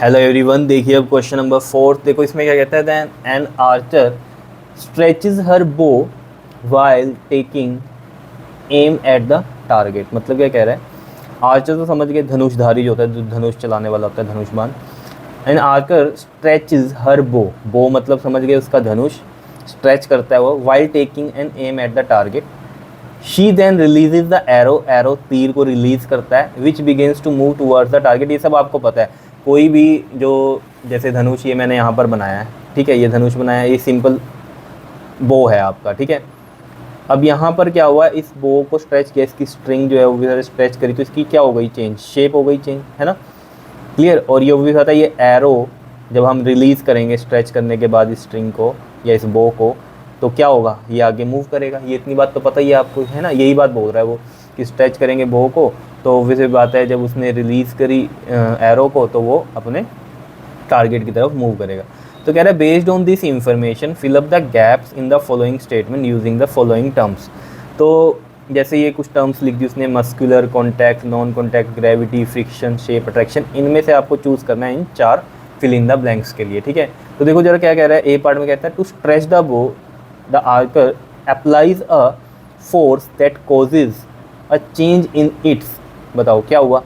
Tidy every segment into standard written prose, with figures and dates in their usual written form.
Hello everyone, देखिए अब question number 4। देखो इसमें क्या कहता है, then an archer stretches her bow while taking aim at the target. मतलब क्या कह रहा है, आर्चर तो समझ गए धनुषधारी जो होता है, जो धनुष चलाने वाला होता है, धनुष्मान। एन आर्चर स्ट्रेचेस हर बो, बो मतलब समझ गए उसका धनुष, स्ट्रेच करता है वो, while taking an aim at the target. She then releases the arrow, arrow तीर को रिलीज करता है, which begins to move towards the target. ये सब आपको पता है। कोई भी जो जैसे धनुष ये मैंने यहाँ पर बनाया है, ठीक है, ये धनुष बनाया है, ये सिंपल बो है आपका, ठीक है। अब यहाँ पर क्या हुआ, इस बो को स्ट्रेच किया, इसकी स्ट्रिंग जो है वो भी स्ट्रेच करी, तो इसकी क्या हो गई, चेंज, शेप हो गई चेंज, है ना, क्लियर। और ये भी होता है, ये एरो जब हम रिलीज़ करेंगे स्ट्रेच करने के बाद इस स्ट्रिंग को या इस बो को, तो क्या होगा, ये आगे मूव करेगा। ये इतनी बात तो पता ही है आपको, है ना, यही बात बोल रहा है वो कि स्ट्रेच करेंगे बो को, तो ऑब्वियस बात है जब उसने रिलीज़ करी एरो को, तो वो अपने टारगेट की तरफ मूव करेगा। तो कह रहा है based on this information fill up the gaps in the following statement using the following terms. तो जैसे ये कुछ टर्म्स लिख दी उसने, muscular, contact, non contact, gravity, friction, shape, attraction, इनमें से आपको चूज़ करना है इन 4 फिल इन द ब्लैंक्स के लिए, ठीक है। तो देखो जरा क्या कह रहा है, ए पार्ट में कहता है to stretch the bow the archer applies a force that causes a change in its. बताओ क्या हुआ,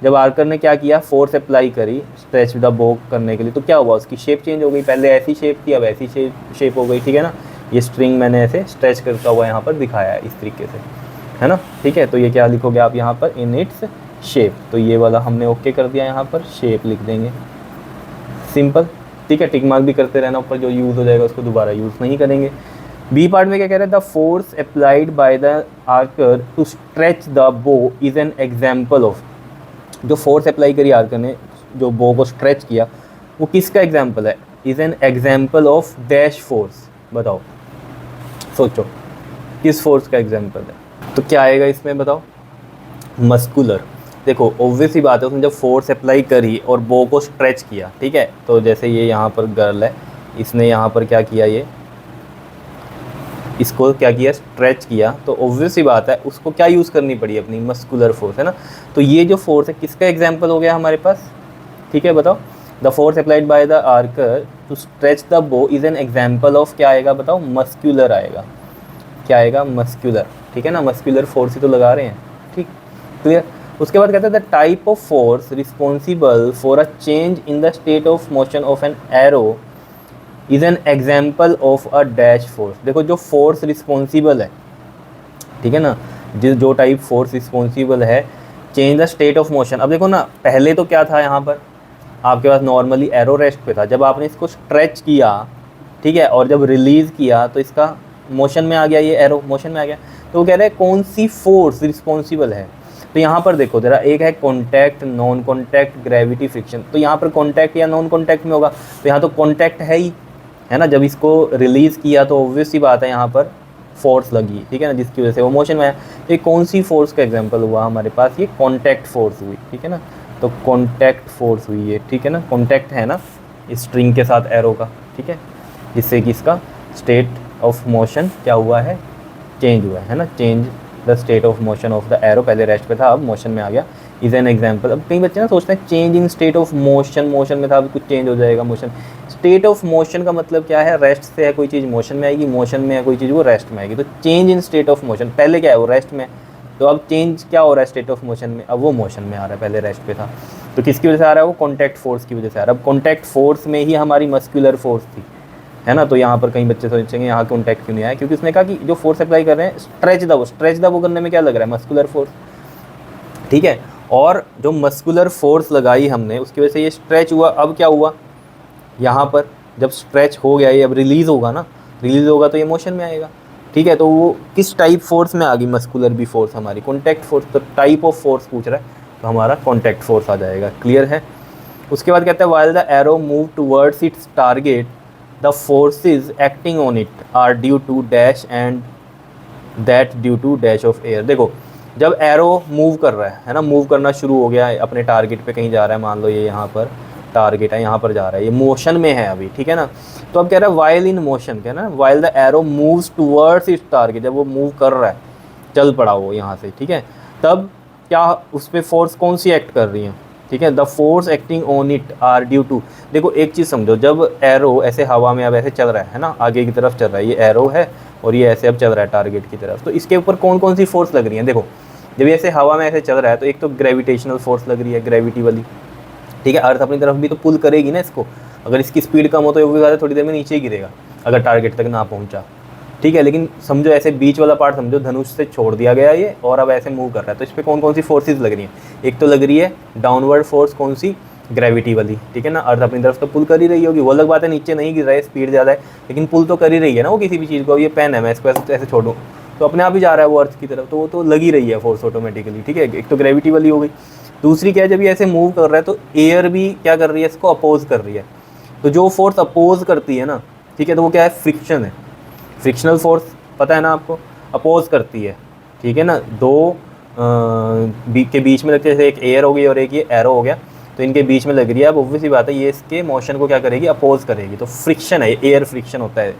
जब आर्कर ने क्या किया, फोर्स अप्लाई करी स्ट्रेच द बो करने के लिए, तो क्या हुआ, उसकी शेप चेंज हो गई। पहले ऐसी शेप थी, अब ऐसी शेप हो गई, ठीक है ना। ये स्ट्रिंग मैंने ऐसे स्ट्रेच करता हुआ यहाँ पर दिखाया है इस तरीके से, है ना, ठीक है। तो ये क्या लिखोगे आप यहाँ पर, इन इट्स शेप। तो ये वाला हमने ओके कर दिया, यहाँ पर शेप लिख देंगे, सिंपल, ठीक है। टिक मार्क भी करते रहना ऊपर, जो यूज़ हो जाएगा उसको दोबारा यूज़ नहीं करेंगे। बी पार्ट में क्या कह रहे हैं, the force applied by the archer to stretch the bow is an example of. जो फोर्स अप्लाई करी आर्कर ने, जो बो को स्ट्रेच किया, वो किसका एग्जाम्पल है, is an example of dash force. बताओ, सोचो किस फोर्स का एग्जाम्पल है। तो क्या आएगा इसमें, बताओ, मस्कुलर। देखो ऑब्वियस ही बात है, उसने जब फोर्स अप्लाई करी और बो को स्ट्रेच किया, ठीक है, तो जैसे ये यहाँ पर गर्ल है, इसने यहाँ पर क्या किया, ये इसको क्या किया, स्ट्रेच किया, तो ऑब्वियस ही बात है उसको क्या यूज़ करनी पड़ी, अपनी मस्कुलर फोर्स, है ना। तो ये जो फोर्स है किसका एग्जाम्पल हो गया हमारे पास, ठीक है। बताओ, the force applied by the archer to stretch the bow is an example of, क्या आएगा बताओ, मस्कुलर आएगा, क्या आएगा, मस्कुलर, ठीक है ना, मस्कुलर फोर्स ही तो लगा रहे हैं, ठीक, क्लियर। उसके बाद कहते हैं the type of force responsible for a change in the state of motion of an arrow is an example of a dash force. देखो जो फोर्स रिस्पॉन्सिबल है, ठीक है ना, जो टाइप फोर्स रिस्पॉन्सिबल है change the state of motion. अब देखो ना, पहले तो क्या था, यहाँ पर आपके पास नॉर्मली एरो रेस्ट पे था, जब आपने इसको स्ट्रेच किया, ठीक है, और जब रिलीज़ किया तो इसका मोशन में आ गया, ये एरो मोशन में आ गया। तो वो कह रहे हैं कौन सी फोर्स रिस्पॉन्सिबल है। तो यहाँ पर देखो जरा, एक है contact, non contact, gravity, friction. तो यहाँ पर कॉन्टैक्ट या नॉन कॉन्टैक्ट में होगा, तो यहाँ तो कॉन्टैक्ट है ही, है ना। जब इसको रिलीज़ किया तो ऑब्वियस सी बात है यहाँ पर फोर्स लगी, ठीक है ना, जिसकी वजह से वो मोशन में आया। तो ये कौन सी फोर्स का एग्जांपल हुआ हमारे पास, ये कॉन्टैक्ट फोर्स हुई, ठीक है ना। तो कॉन्टैक्ट फोर्स हुई है, ठीक है ना, कॉन्टैक्ट है ना इस स्ट्रिंग के साथ एरो का, ठीक है, जिससे कि इसका स्टेट ऑफ मोशन क्या हुआ है, चेंज हुआ है ना, change the state of motion of the arrow, पहले रेस्ट पे था अब मोशन में आ गया, इज़ एन एग्जाम्पल। अब कई बच्चे ना सोचते हैं change in state of motion, motion में था अब कुछ चेंज हो जाएगा मोशन। स्टेट ऑफ मोशन का मतलब क्या है, रेस्ट से है कोई चीज़ मोशन में आएगी, मोशन में है कोई चीज़ वो रेस्ट में आएगी। तो change in state of motion, पहले क्या है वो रेस्ट में, तो अब चेंज क्या हो रहा है स्टेट ऑफ मोशन में, अब वो मोशन में आ रहा है, पहले रेस्ट पे था। तो किसकी वजह से आ रहा है, वो कॉन्टैक्ट फोर्स की वजह से आ रहा है। अब कॉन्टैक्ट फोर्स में ही हमारी मस्कुलर फोर्स थी, है ना। तो यहाँ पर कई बच्चे सोचेंगे यहाँ कॉन्टैक्ट क्यों नहीं आया, क्योंकि उसने कहा कि जो फोर्स अप्लाई कर रहे हैं स्ट्रेच द वो करने में क्या लग रहा है, मस्कुलर फोर्स, ठीक है। और जो मस्कुलर फोर्स लगाई हमने उसकी वजह से ये स्ट्रेच हुआ। अब क्या हुआ, यहाँ पर जब स्ट्रेच हो गया ये अब रिलीज़ होगा ना, रिलीज़ होगा तो ये मोशन में आएगा, ठीक है। तो वो किस टाइप फोर्स में आ गई, मस्कुलर भी फोर्स हमारी, कॉन्टैक्ट फोर्स। तो टाइप ऑफ फोर्स पूछ रहा है, तो हमारा कॉन्टैक्ट फोर्स आ जाएगा, क्लियर है। उसके बाद कहते हैं while the arrow move towards its target the forces acting on it are due to dash and that due to dash of air. देखो जब एरो मूव कर रहा है ना, मूव करना शुरू हो गया है, अपने टारगेट पे कहीं जा रहा है, मान लो ये यहाँ पर टारगेट है, यहाँ पर जा रहा है, ये मोशन में है अभी, ठीक है ना। तो अब कह रहा है वाइल इन मोशन, क्या ना, while the arrow moves towards its target, जब वो मूव कर रहा है, चल पड़ा वो यहाँ से, ठीक है, तब क्या उस पर फोर्स कौन सी एक्ट कर रही है, ठीक है। The force acting on it are due to, देखो एक चीज़ समझो, जब एरो ऐसे हवा में अब ऐसे चल रहा है ना, आगे की तरफ चल रहा है, ये एरो है और ये ऐसे अब चल रहा है टारगेट की तरफ, तो इसके ऊपर कौन कौन सी फोर्स लग रही है? देखो जब ये ऐसे हवा में ऐसे चल रहा है तो एक तो ग्रेविटेशनल फोर्स लग रही है, ग्रेविटी वाली, ठीक है। अर्थ अपनी तरफ भी तो पुल करेगी ना इसको, अगर इसकी स्पीड कम हो तो वो ज़्यादा थोड़ी देर में नीचे ही गिरेगा अगर टारगेट तक ना पहुंचा, ठीक है। लेकिन समझो ऐसे बीच वाला पार्ट समझो धनुष से छोड़ दिया गया ये और अब ऐसे मूव कर रहा है, तो इस पर कौन कौन सी फोर्सेज लग रही हैं? एक तो लग रही है डाउनवर्ड फोर्स, कौन सी? ग्रेविटी वाली, ठीक है ना। अर्थ अपनी तरफ तो पुल कर ही रही होगी, वो अलग बात है नीचे नहीं गिर रहा है, स्पीड ज़्यादा है, लेकिन पुल तो कर ही रही है ना वो किसी भी चीज़ को। ये पेन है, मैं इसको ऐसे छोड़ूँ तो अपने आप ही जा रहा है वो अर्थ की तरफ, तो वो तो लगी रही है फोर्स ऑटोमेटिकली, ठीक है। एक तो ग्रेविटी वाली हो गई। दूसरी क्या है, जब ये ऐसे मूव कर रहा है तो एयर भी क्या कर रही है, इसको अपोज कर रही है। तो जो फोर्स अपोज करती है ना, ठीक है, तो वो क्या है? फ्रिक्शन है। फ्रिक्शनल फोर्स पता है ना आपको, अपोज करती है, ठीक है ना। दो के बीच में लगती है, जैसे एक एयर हो गई और एक ये एरो हो गया, तो इनके बीच में लग रही है। अब ऑब्वियसली बात है ये इसके मोशन को क्या करेगी? अपोज करेगी, तो फ्रिक्शन है, एयर फ्रिक्शन होता है,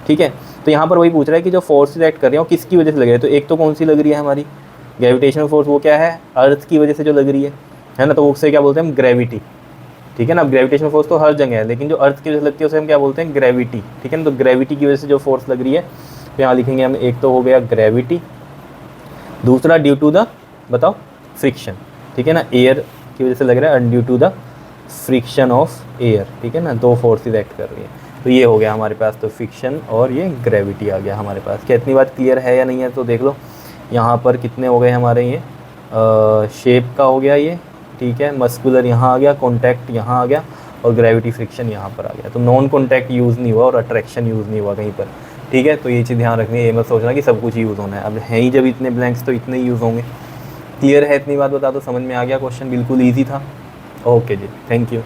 ठीक है। तो यहाँ पर वही पूछ रहा है कि जो फोर्सेज एक्ट कर रही है वो किसकी वजह से लग रही है, तो एक तो कौन सी लग रही है हमारी ग्रेविटेशनल फोर्स, वो क्या है? अर्थ की वजह से जो लग रही है ना, तो उससे क्या बोलते हैं हम? ग्रेविटी, ठीक है ना। अब ग्रेविटेशनल फोर्स तो हर जगह है, लेकिन जो अर्थ की वजह से लगती है उसे हम क्या बोलते हैं? ग्रेविटी, ठीक है ना। तो ग्रेविटी की वजह से जो फोर्स लग रही है, तो यहाँ लिखेंगे हम, एक तो हो गया ग्रेविटी, दूसरा ड्यू टू द, बताओ, फ्रिक्शन, ठीक है ना। एयर की वजह से लग रहा है, due to the friction of air, ठीक है ना। दो फोर्सेज एक्ट कर रही है, तो ये हो गया हमारे पास, तो फ्रिक्शन और ये ग्रेविटी आ गया हमारे पास। क्या इतनी बात क्लियर है या नहीं है? तो देख लो यहाँ पर कितने हो गए हमारे, ये शेप का हो गया ये, ठीक है। मस्कुलर यहाँ आ गया, कॉन्टैक्ट यहाँ आ गया और ग्रेविटी फ्रिक्शन यहाँ पर आ गया। तो नॉन कॉन्टैक्ट यूज़ नहीं हुआ और अट्रैक्शन यूज़ नहीं हुआ कहीं पर, ठीक है। तो ये चीज़ ध्यान रखनी है, ये मत सोचना कि सब कुछ यूज़ होना है। अब है ही जब इतने ब्लैंक्स तो इतने ही यूज़ होंगे। क्लियर है? इतनी बात बता दो, समझ में आ गया क्वेश्चन? बिल्कुल ईजी था। ओके जी, थैंक यू।